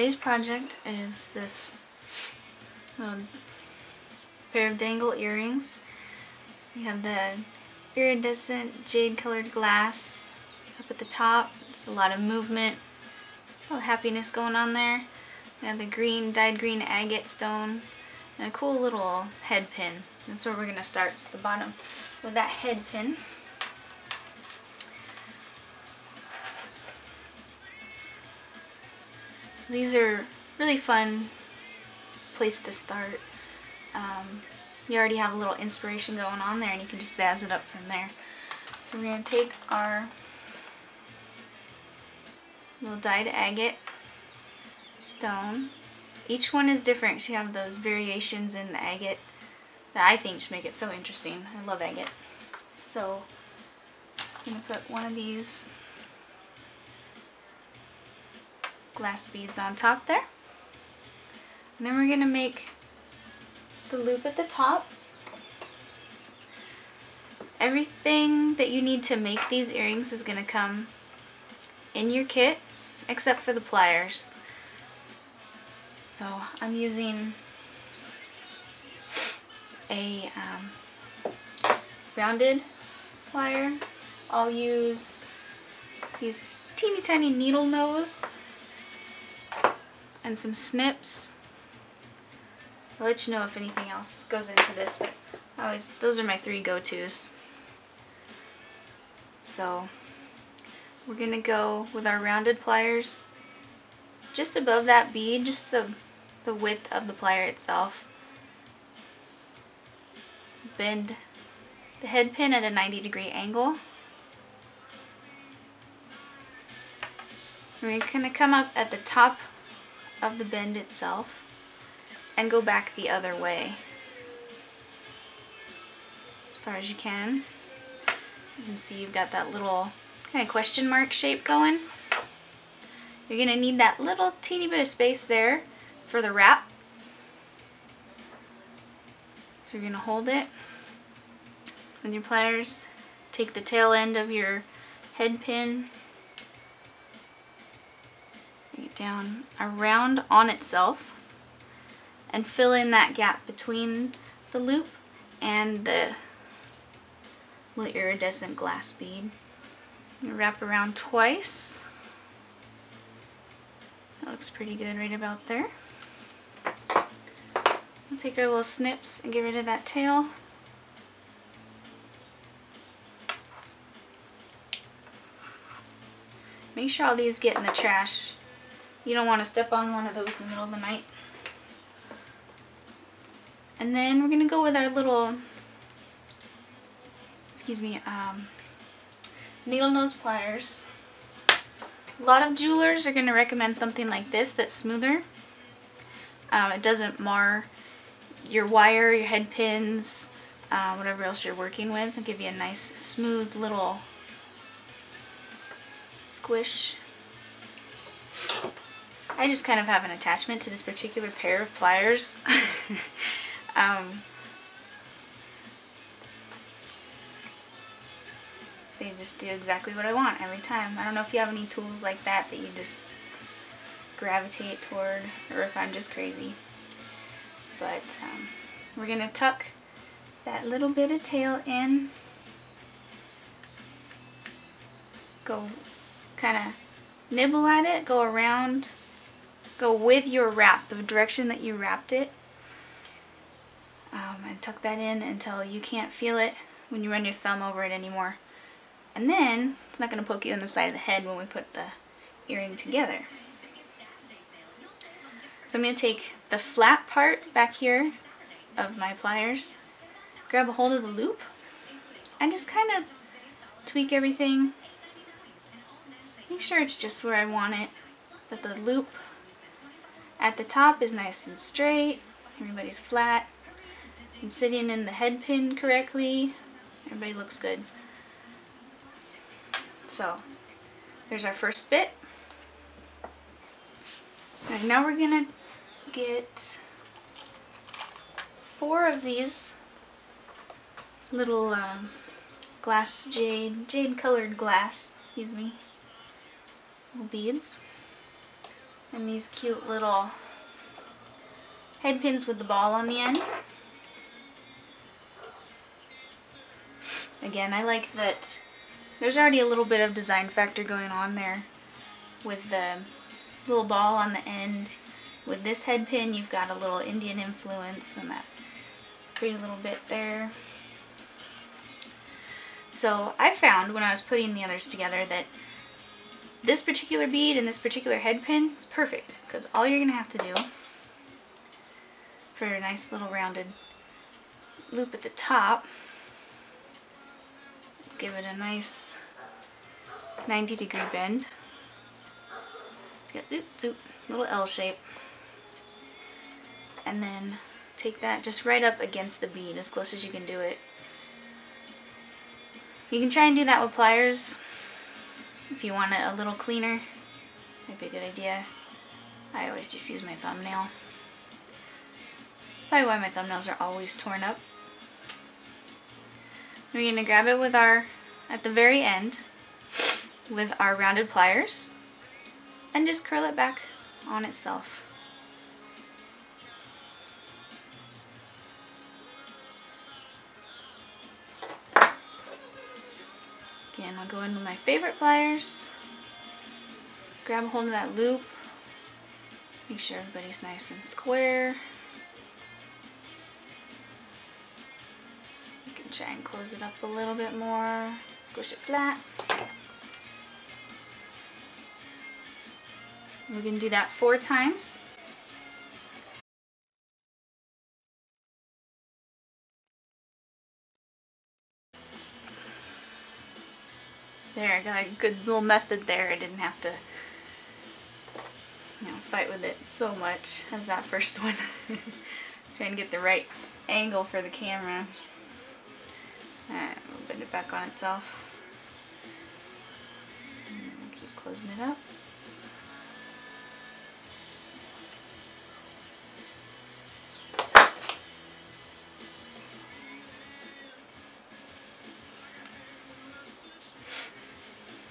today's project is this pair of dangle earrings. We have the iridescent jade colored glass up at the top. There's a lot of movement, a lot of happiness going on there. We have the green, dyed green agate stone and a cool little head pin. That's where we're going to start. It's the bottom with that head pin. So these are really fun place to start. You already have a little inspiration going on there and you can just zazz it up from there. So we're going to take our little dyed agate stone. Each one is different, so you have those variations in the agate that I think just make it so interesting. I love agate. So I'm going to put one of these glass beads on top there. And then we're going to make the loop at the top. Everything that you need to make these earrings is going to come in your kit except for the pliers. So I'm using a rounded plier. I'll use these teeny tiny needle nose and some snips. I'll let you know if anything else goes into this, but those are my three go-tos. So we're going to go with our rounded pliers just above that bead, just the width of the plier itself. Bend the head pin at a 90-degree angle. We're going to come up at the top of the bend itself and go back the other way as far as you can. You can see you've got that little kind of question mark shape going. You're going to need that little teeny bit of space there for the wrap. So you're going to hold it with your pliers, take the tail end of your head pin, bring it down around on itself, and fill in that gap between the loop and the little iridescent glass bead. I'm going to wrap around twice. That looks pretty good right about there. We'll take our little snips and get rid of that tail. Make sure all these get in the trash. You don't want to step on one of those in the middle of the night. And then we're going to go with our little, needle nose pliers. A lot of jewelers are going to recommend something like this that's smoother. It doesn't mar your wire, your head pins, whatever else you're working with. It'll give you a nice smooth little squish. I just kind of have an attachment to this particular pair of pliers. They just do exactly what I want every time. I don't know if you have any tools like that you just gravitate toward, or if I'm just crazy. But we're going to tuck that little bit of tail in. Go kind of nibble at it, go around, go with your wrap, the direction that you wrapped it. And tuck that in until you can't feel it when you run your thumb over it anymore. And then it's not going to poke you in the side of the head when we put the earring together. So I'm going to take the flat part back here of my pliers, grab a hold of the loop, and just kind of tweak everything. Make sure it's just where I want it, that the loop at the top is nice and straight, everybody's flat, and sitting in the head pin correctly. Everybody looks good. So there's our first bit. Alright, now we're going to get 4 of these little jade colored glass, little beads. And these cute little head pins with the ball on the end. Again, I like that there's already a little bit of design factor going on there with the little ball on the end. With this head pin, you've got a little Indian influence and that pretty little bit there. So I found when I was putting the others together that this particular bead and this particular head pin is perfect, because all you're going to have to do for a nice little rounded loop at the top, give it a nice 90-degree bend. It's got zoop, zoop, little L shape. And then take that just right up against the bead as close as you can do it. You can try and do that with pliers if you want it a little cleaner. Might be a good idea. I always just use my thumbnail. That's probably why my thumbnails are always torn up. We're going to grab it with our, at the very end, with our rounded pliers and just curl it back on itself. Again, I'll go in with my favorite pliers, grab a hold of that loop, make sure everybody's nice and square. You can try and close it up a little bit more, squish it flat. We're going to do that 4 times. There, I got a good little method there. I didn't have to, fight with it so much as that first one. Trying to get the right angle for the camera. Alright, we'll bend it back on itself. And we'll keep closing it up.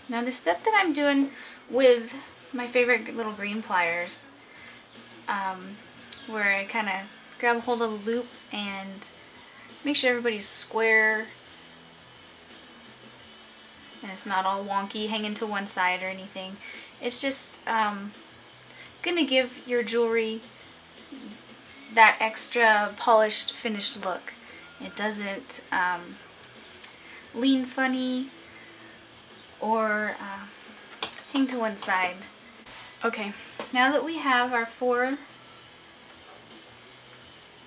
Now the step that I'm doing with my favorite little green pliers, where I kind of grab a hold of the loop and make sure everybody's square and it's not all wonky hanging to one side or anything. It's just gonna give your jewelry that extra polished, finished look. It doesn't lean funny or hang to one side. Okay, now that we have our 4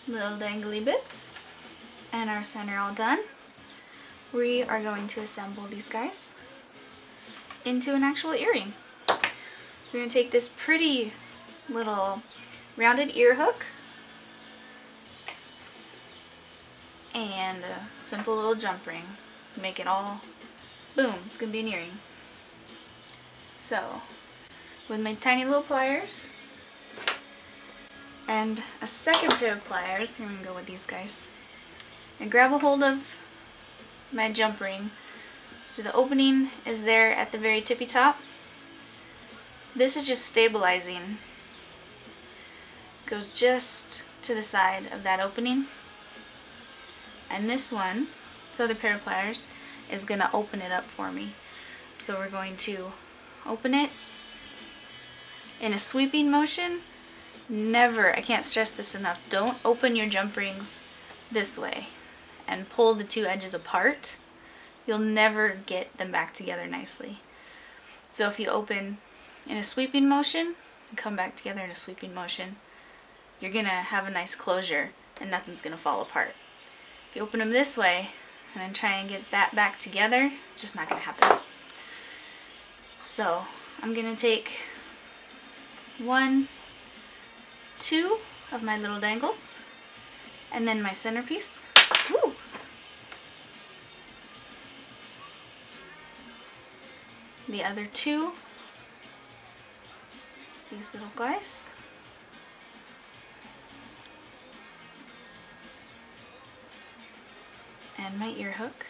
little dangly bits and our center all done, we are going to assemble these guys into an actual earring. So we're going to take this pretty little rounded ear hook and a simple little jump ring. Make it all, boom, it's going to be an earring. So, with my tiny little pliers and a second pair of pliers, I'm going to go with these guys, and grab a hold of my jump ring. So the opening is there at the very tippy top. This is just stabilizing. Goes just to the side of that opening. And this one, this other pair of pliers, is going to open it up for me. So we're going to open it in a sweeping motion. Never, I can't stress this enough, don't open your jump rings this way and pull the 2 edges apart. You'll never get them back together nicely. So if you open in a sweeping motion and come back together in a sweeping motion, you're gonna have a nice closure and nothing's gonna fall apart. If you open them this way and then try and get that back together, just not gonna happen. So I'm gonna take 1, 2 of my little dangles and then my centerpiece. Woo! The other 2, these little guys. And my ear hook.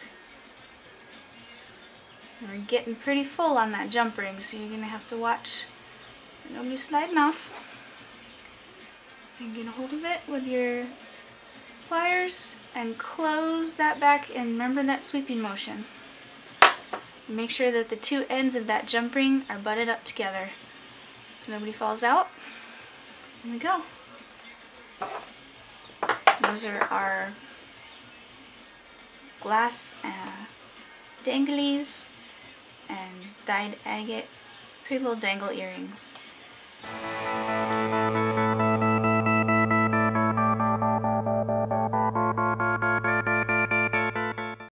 And we're getting pretty full on that jump ring, so you're going to have to watch Nobody's sliding off. And get a hold of it with your pliers and close that back, and remember that sweeping motion. And make sure that the two ends of that jump ring are butted up together so nobody falls out. There we go. Those are our glass danglies and dyed agate, pretty little dangle earrings.